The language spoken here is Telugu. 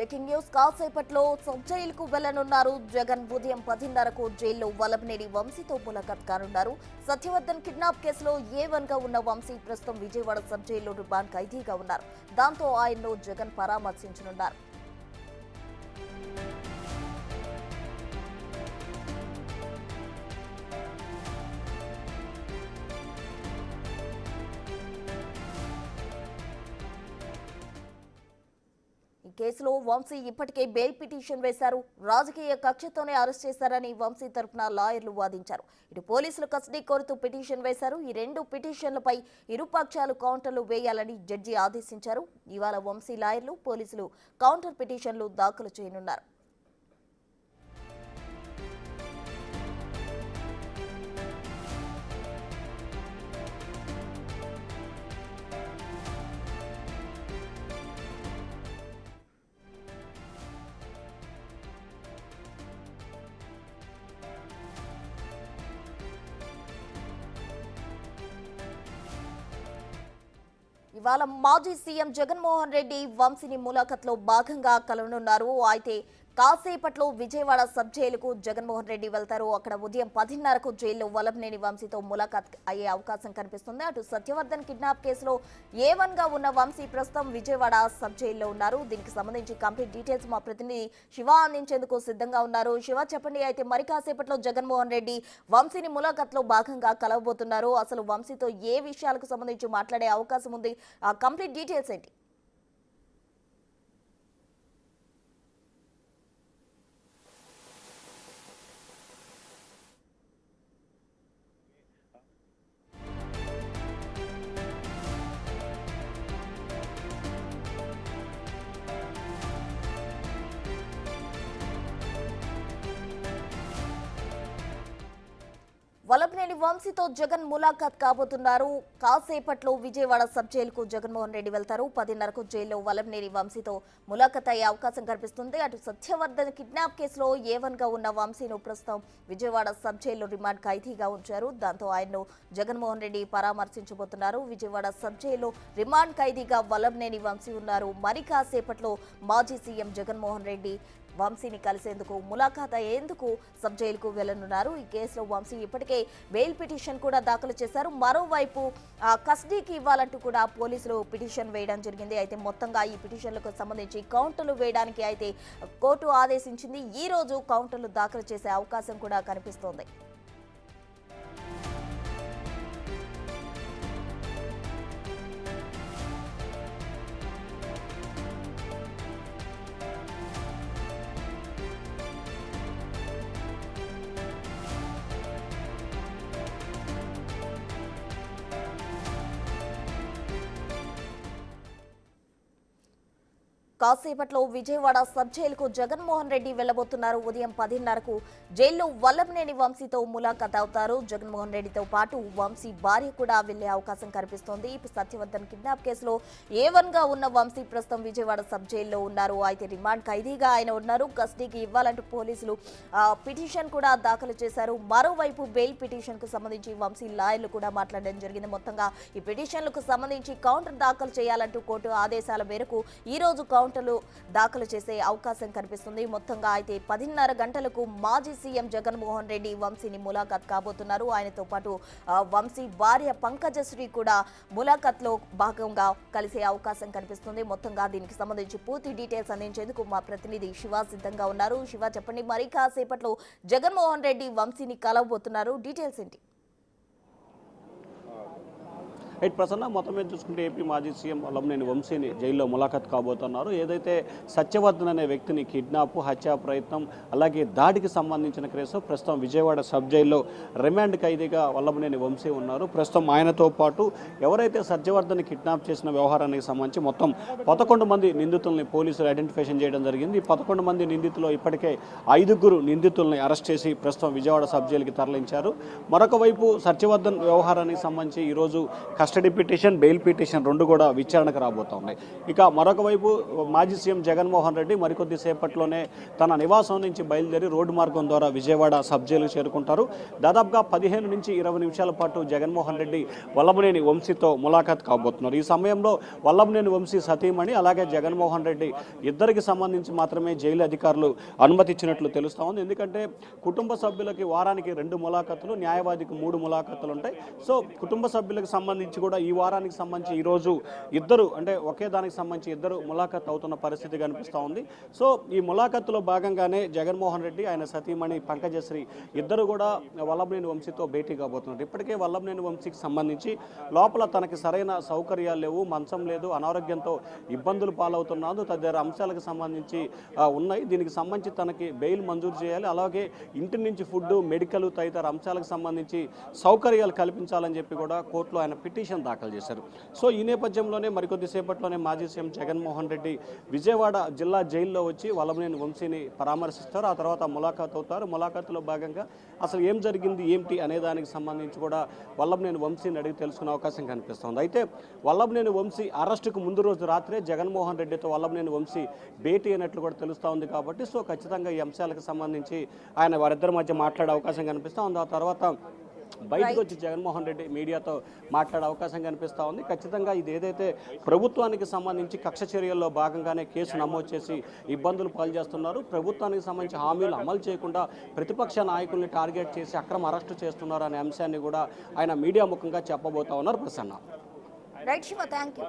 బ్రేకింగ్ న్యూస్ కాసేపట్లో సబ్ జైలుకు వెళ్లనున్నారు జగన్. ఉదయం 10:30కు జైల్లో వల్లభనేని వంశీతో ములాఖాత్ కానున్నారు. సత్యవర్ధన్ కిడ్నాప్ కేసులో A1 గా ఉన్న వంశీ ప్రస్తుతం విజయవాడ సబ్ జైల్లో రిమాండ్ ఖైదీగా ఉన్నారు. దాంతో ఆయన్ను జగన్ పరామర్శించనున్నారు. ఈ కేసులో వంశీ ఇప్పటికే బెయిల్ పిటిషన్ వేశారు. రాజకీయ కక్షతోనే అరెస్ట్ చేశారని వంశీ తరఫున లాయర్లు వాదించారు. ఇటు పోలీసులు కస్టడీ కోరుతూ పిటిషన్ వేశారు. ఈ రెండు పిటిషన్లపై ఇరుపక్షాలు కౌంటర్లు వేయాలని జడ్జి ఆదేశించారు. ఇవాళ వంశీ లాయర్లు, పోలీసులు కౌంటర్ పిటిషన్లు దాఖలు చేయనున్నారు. ఇవాళ మాజీ సీఎం జగన్మోహన్ రెడ్డి వంశీని ములాఖత్లో భాగంగా కలవనున్నారు. అయితే కాసేపట్లో విజయవాడ సబ్ జైలుకు జగన్మోహన్ రెడ్డి వెళ్తారు. అక్కడ ఉదయం 10:30కు జైల్లో వల్లభనేని వంశీతో ములాఖాత్ అయ్యే అవకాశం కనిపిస్తుంది. అటు సత్యవర్ధన్ కిడ్నాప్ కేసులో A1 గా ఉన్న వంశీ ప్రస్తుతం విజయవాడ సబ్ జైల్లో ఉన్నారు. దీనికి సంబంధించి కంప్లీట్ డీటెయిల్స్ మా ప్రతినిధి శివ అందించేందుకు సిద్ధంగా ఉన్నారు. శివ, చెప్పండి. అయితే మరి కాసేపట్లో జగన్మోహన్ రెడ్డి వంశీని ములాఖాత్లో భాగంగా కలవబోతున్నారు. అసలు వంశీతో ఏ విషయాలకు సంబంధించి మాట్లాడే అవకాశం ఉంది? కంప్లీట్ డీటెయిల్స్ ఏంటి? వల్లభనేని వంశీతో జగన్ ములాఖాత్ కాబోతున్నారు. కాసేపట్లో విజయవాడ సబ్ జైలుకు జగన్మోహన్ రెడ్డి వెళ్తారు. 10:30కు జైల్లో వల్లభనేని వంశీతో ములాఖాత్ అయ్యే అవకాశం కనిపిస్తుంది. అటు సత్యవర్ధన్ కిడ్నాప్ కేసులో A1 గా ఉన్న వంశీను ప్రస్తుతం విజయవాడ సబ్ జైల్లో రిమాండ్ ఖైదీగా ఉంచారు. దాంతో ఆయన్ను జగన్మోహన్ రెడ్డి పరామర్శించబోతున్నారు. విజయవాడ సబ్ జైల్లో రిమాండ్ ఖైదీగా వల్లభనేని వంశీ ఉన్నారు. మరి కాసేపట్లో మాజీ సీఎం జగన్మోహన్ రెడ్డి వంశీని కలిసేందుకు, ములాఖాత్ అయ్యేందుకు సబ్ జైలుకు వెళ్లనున్నారు. ఈ కేసులో వంశీ ఇప్పటికే బెయిల్ పిటిషన్ కూడా దాఖలు చేశారు. మరోవైపు కస్టడీకి ఇవ్వాలంటూ కూడా పోలీసులు పిటిషన్ వేయడం జరిగింది. అయితే మొత్తంగా ఈ పిటిషన్లకు సంబంధించి కౌంటర్లు వేయడానికి అయితే కోర్టు ఆదేశించింది. ఈ రోజు కౌంటర్లు దాఖలు చేసే అవకాశం కూడా కనిపిస్తోంది. కాసేపట్లో విజయవాడ సబ్ జైలుకు జగన్మోహన్ రెడ్డి వెళ్లబోతున్నారు. ఉదయం 10:30కు జైల్లో వల్లభనేని వంశీతో ములాఖాత్ అవుతారు. జగన్మోహన్ రెడ్డితో పాటు వంశీ భార్య కూడా వెళ్లే అవకాశం కనిపిస్తోంది. సత్యవర్ధన్ కిడ్నాప్ కేసులో A1 గా ఉన్న వంశీ ప్రస్తుతం విజయవాడ సబ్ జైల్లో ఉన్నారు. అయితే రిమాండ్ ఖైదీగా ఆయన ఉన్నారు. కస్టడీకి ఇవ్వాలంటూ పోలీసులు పిటిషన్ కూడా దాఖలు చేశారు. మరోవైపు బెయిల్ పిటిషన్ కు సంబంధించి వంశీ లాయర్లు కూడా మాట్లాడడం జరిగింది. మొత్తంగా ఈ పిటిషన్లకు సంబంధించి కౌంటర్ దాఖలు చేయాలంటూ కోర్టు ఆదేశాల మేరకు ఈ రోజు కౌంటర్లు దాఖలు చేసే అవకాశం కనిపిస్తుంది. మొత్తంగా అయితే 10:30 గంటలకు మాజీ సీఎం జగన్మోహన్ రెడ్డి వంశీని ములాఖాత్ కాబోతున్నారు. ఆయనతో పాటు వంశీ భార్య పంకజశ్రీ కూడా ములాఖాత్ లో భాగంగా కలిసే అవకాశం కనిపిస్తుంది. మొత్తంగా దీనికి సంబంధించి పూర్తి డీటెయిల్స్ అందించేందుకు మా ప్రతినిధి శివ సిద్ధంగా ఉన్నారు. శివ, చెప్పండి. మరి కాసేపట్లో జగన్మోహన్ రెడ్డి వంశీని కలవబోతున్నారు. డీటెయిల్స్ ఏంటి? రైట్ ప్రసన్న, మొత్తం మీద చూసుకుంటే ఏపీ మాజీ సీఎం వల్లభనేని వంశీని జైల్లో ములాఖాత్ కాబోతున్నారు. ఏదైతే సత్యవర్ధన్ అనే వ్యక్తిని కిడ్నాప్, హత్యా ప్రయత్నం, అలాగే దాడికి సంబంధించిన కేసు ప్రస్తుతం విజయవాడ సబ్ జైల్లో రిమాండ్ ఖైదీగా వల్లభనేని వంశీ ఉన్నారు. ప్రస్తుతం ఆయనతో పాటు ఎవరైతే సత్యవర్ధన్ కిడ్నాప్ చేసిన వ్యవహారానికి సంబంధించి మొత్తం 11 మంది నిందితుల్ని పోలీసులు ఐడెంటిఫికేషన్ చేయడం జరిగింది. ఈ 11 మంది నిందితులు ఇప్పటికే 5 నిందితుల్ని అరెస్ట్ చేసి ప్రస్తుతం విజయవాడ సబ్ జైలుకి తరలించారు. మరొక వైపు సత్యవర్ధన్ వ్యవహారానికి సంబంధించి ఈరోజు కస్టడీ పిటిషన్, బెయిల్ పిటిషన్ రెండు కూడా విచారణకు రాబోతా ఉన్నాయి. ఇక మరొక వైపు మాజీ సీఎం జగన్మోహన్ రెడ్డి మరికొద్ది సేపట్లోనే తన నివాసం నుంచి బయలుదేరి రోడ్డు మార్గం ద్వారా విజయవాడ సబ్ జైలుకు చేరుకుంటారు. దాదాపుగా 15 నుంచి 20 నిమిషాల పాటు జగన్మోహన్ రెడ్డి వల్లభనేని వంశీతో ములాఖాత్ కాబోతున్నారు. ఈ సమయంలో వల్లభనేని వంశీ సతీమణి అలాగే జగన్మోహన్ రెడ్డి ఇద్దరికి సంబంధించి మాత్రమే జైలు అధికారులు అనుమతి ఇచ్చినట్లు తెలుస్తా ఉంది. ఎందుకంటే కుటుంబ సభ్యులకి వారానికి 2 ములాఖతులు, న్యాయవాదికి 3 ములాఖతులు ఉంటాయి. సో కుటుంబ సభ్యులకు సంబంధించి కూడా ఈ వారానికి సంబంధించి ఈరోజు ఇద్దరు అంటే ఒకే దానికి సంబంధించి ఇద్దరు ములాఖత్ అవుతున్న పరిస్థితి కనిపిస్తూ ఉంది. సో ఈ ములాఖత్తులో భాగంగానే జగన్మోహన్ రెడ్డి ఆయన సతీమణి పంకజశ్రీ ఇద్దరు కూడా వల్లభనేని వంశీతో భేటీ కాబోతున్నారు. ఇప్పటికే వల్లభనేని వంశీకి సంబంధించి లోపల తనకి సరైన సౌకర్యాలు లేవు, మంచం లేదు, అనారోగ్యంతో ఇబ్బందులు పాలవుతున్నాడు, తదితర అంశాలకు సంబంధించి ఉన్నాయి. దీనికి సంబంధించి తనకి బెయిల్ మంజూరు చేయాలి, అలాగే ఇంటి నుంచి ఫుడ్, మెడికల్ తదితర అంశాలకు సంబంధించి సౌకర్యాలు కల్పించాలని చెప్పి కూడా కోర్టులో ఆయన పిటిషన్ దాఖలు చేశారు. సో ఈ నేపథ్యంలోనే మరికొద్ది సేపట్లోనే మాజీ సీఎం జగన్మోహన్ రెడ్డి విజయవాడ జిల్లా జైల్లో వచ్చి వల్లభనేని వంశీని పరామర్శిస్తారు. ఆ తర్వాత ములాఖాత్ అవుతారు. ములాఖాతులో భాగంగా అసలు ఏం జరిగింది ఏంటి అనే దానికి సంబంధించి కూడా వల్లభనేని వంశీని అడిగి తెలుసుకునే అవకాశం కనిపిస్తుంది. అయితే వల్లభనేని వంశీ అరెస్టుకు ముందు రోజు రాత్రే జగన్మోహన్ రెడ్డితో వల్లభనేని వంశీ భేటీ అయినట్లు కూడా తెలుస్తూ ఉంది. కాబట్టి సో ఖచ్చితంగా ఈ అంశాలకు సంబంధించి ఆయన వారిద్దరి మధ్య మాట్లాడే అవకాశం కనిపిస్తూ ఉంది. ఆ తర్వాత బయటకు వచ్చి జగన్మోహన్ రెడ్డి మీడియాతో మాట్లాడే అవకాశం కనిపిస్తూ ఉంది. ఖచ్చితంగా ఇది ఏదైతే ప్రభుత్వానికి సంబంధించి కక్ష చర్యల్లో భాగంగానే కేసు నమోదు చేసి ఇబ్బందులు పాల్చేస్తున్నారు, ప్రభుత్వానికి సంబంధించి హామీలు అమలు చేయకుండా ప్రతిపక్ష నాయకుల్ని టార్గెట్ చేసి అక్రమ అరెస్టు చేస్తున్నారు అనే అంశాన్ని కూడా ఆయన మీడియా ముఖంగా చెప్పబోతా ఉన్నారు. Prasanna. Right Shiva, thank you.